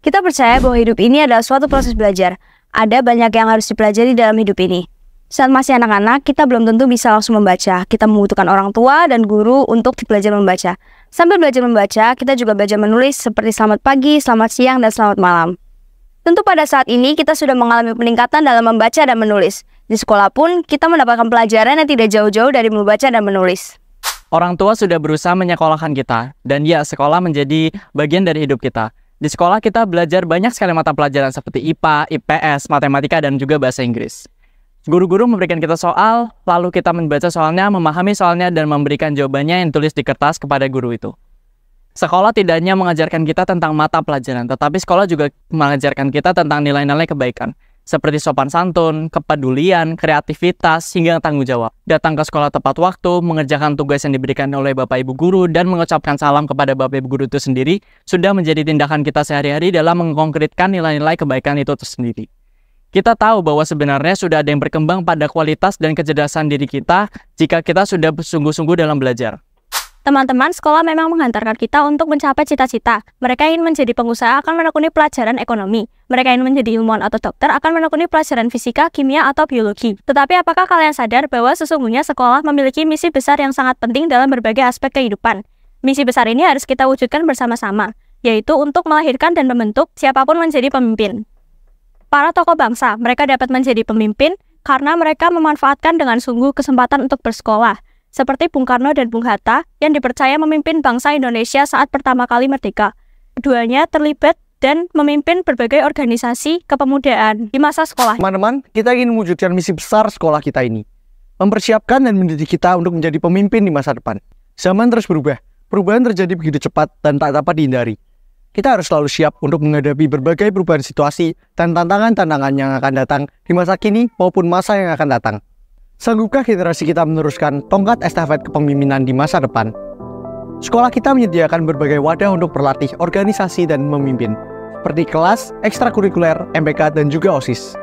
Kita percaya bahwa hidup ini adalah suatu proses belajar. Ada banyak yang harus dipelajari dalam hidup ini. Saat masih anak-anak, kita belum tentu bisa langsung membaca. Kita membutuhkan orang tua dan guru untuk belajar membaca. Sambil belajar membaca, kita juga belajar menulis seperti selamat pagi, selamat siang, dan selamat malam. Tentu pada saat ini kita sudah mengalami peningkatan dalam membaca dan menulis. Di sekolah pun, kita mendapatkan pelajaran yang tidak jauh-jauh dari membaca dan menulis. Orang tua sudah berusaha menyekolahkan kita, dan ya, sekolah menjadi bagian dari hidup kita. Di sekolah kita belajar banyak sekali mata pelajaran seperti IPA, IPS, matematika, dan juga bahasa Inggris. Guru-guru memberikan kita soal, lalu kita membaca soalnya, memahami soalnya, dan memberikan jawabannya yang tulis di kertas kepada guru itu. Sekolah tidak hanya mengajarkan kita tentang mata pelajaran, tetapi sekolah juga mengajarkan kita tentang nilai-nilai kebaikan, seperti sopan santun, kepedulian, kreativitas, hingga tanggung jawab. Datang ke sekolah tepat waktu, mengerjakan tugas yang diberikan oleh Bapak Ibu Guru, dan mengucapkan salam kepada Bapak Ibu Guru itu sendiri, sudah menjadi tindakan kita sehari-hari dalam mengkonkretkan nilai-nilai kebaikan itu sendiri. Kita tahu bahwa sebenarnya sudah ada yang berkembang pada kualitas dan kecerdasan diri kita jika kita sudah sungguh-sungguh dalam belajar. Teman-teman, sekolah memang menghantarkan kita untuk mencapai cita-cita. Mereka ingin menjadi pengusaha akan menekuni pelajaran ekonomi. Mereka ingin menjadi ilmuwan atau dokter akan menekuni pelajaran fisika, kimia, atau biologi. Tetapi apakah kalian sadar bahwa sesungguhnya sekolah memiliki misi besar yang sangat penting dalam berbagai aspek kehidupan? Misi besar ini harus kita wujudkan bersama-sama, yaitu untuk melahirkan dan membentuk siapapun menjadi pemimpin. Para tokoh bangsa, mereka dapat menjadi pemimpin karena mereka memanfaatkan dengan sungguh kesempatan untuk bersekolah, seperti Bung Karno dan Bung Hatta yang dipercaya memimpin bangsa Indonesia saat pertama kali merdeka. Keduanya terlibat dan memimpin berbagai organisasi kepemudaan di masa sekolah. Teman-teman, kita ingin mewujudkan misi besar sekolah kita ini. Mempersiapkan dan mendidik kita untuk menjadi pemimpin di masa depan. Zaman terus berubah. Perubahan terjadi begitu cepat dan tak dapat dihindari. Kita harus selalu siap untuk menghadapi berbagai perubahan situasi dan tantangan-tantangan yang akan datang di masa kini maupun masa yang akan datang. Sanggupkah generasi kita meneruskan tongkat estafet kepemimpinan di masa depan? Sekolah kita menyediakan berbagai wadah untuk berlatih organisasi dan memimpin, seperti kelas, ekstrakurikuler, MPK, dan juga OSIS.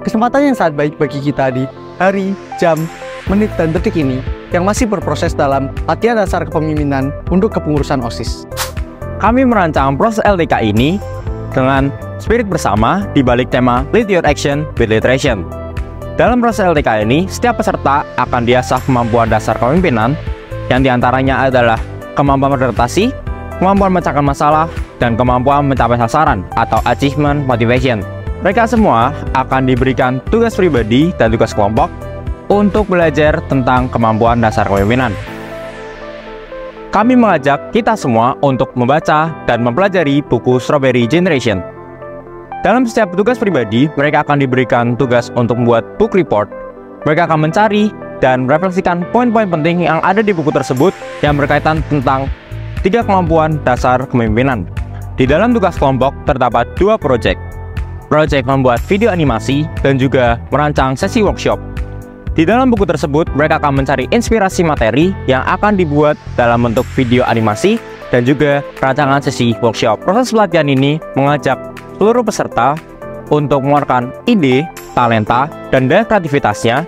Kesempatan yang sangat baik bagi kita di hari, jam, menit, dan detik ini yang masih berproses dalam latihan dasar kepemimpinan untuk kepengurusan OSIS. Kami merancang proses LTK ini dengan spirit bersama di balik tema Lead Your Action with Literation. Dalam proses LTK ini, setiap peserta akan diasah kemampuan dasar kepemimpinan yang diantaranya adalah kemampuan beradaptasi, kemampuan memecahkan masalah, dan kemampuan mencapai sasaran atau achievement motivation. Mereka semua akan diberikan tugas pribadi dan tugas kelompok untuk belajar tentang kemampuan dasar kepemimpinan. Kami mengajak kita semua untuk membaca dan mempelajari buku Strawberry Generation. Dalam setiap tugas pribadi, mereka akan diberikan tugas untuk membuat book report. Mereka akan mencari dan merefleksikan poin-poin penting yang ada di buku tersebut yang berkaitan tentang 3 kemampuan dasar kepemimpinan. Di dalam tugas kelompok terdapat 2 proyek. Proyek membuat video animasi dan juga merancang sesi workshop. Di dalam buku tersebut, mereka akan mencari inspirasi materi yang akan dibuat dalam bentuk video animasi dan juga rancangan sesi workshop. Proses pelatihan ini mengajak seluruh peserta untuk mengeluarkan ide, talenta, dan daya kreativitasnya.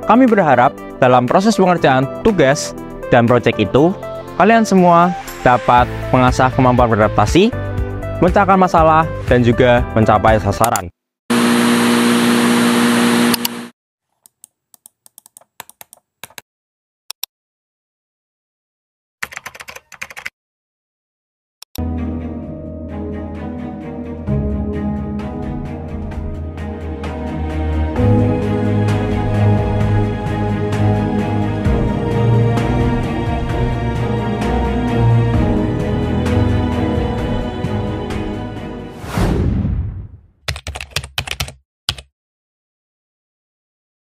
Kami berharap dalam proses pengerjaan tugas dan proyek itu, kalian semua dapat mengasah kemampuan beradaptasi, memecahkan masalah, dan juga mencapai sasaran.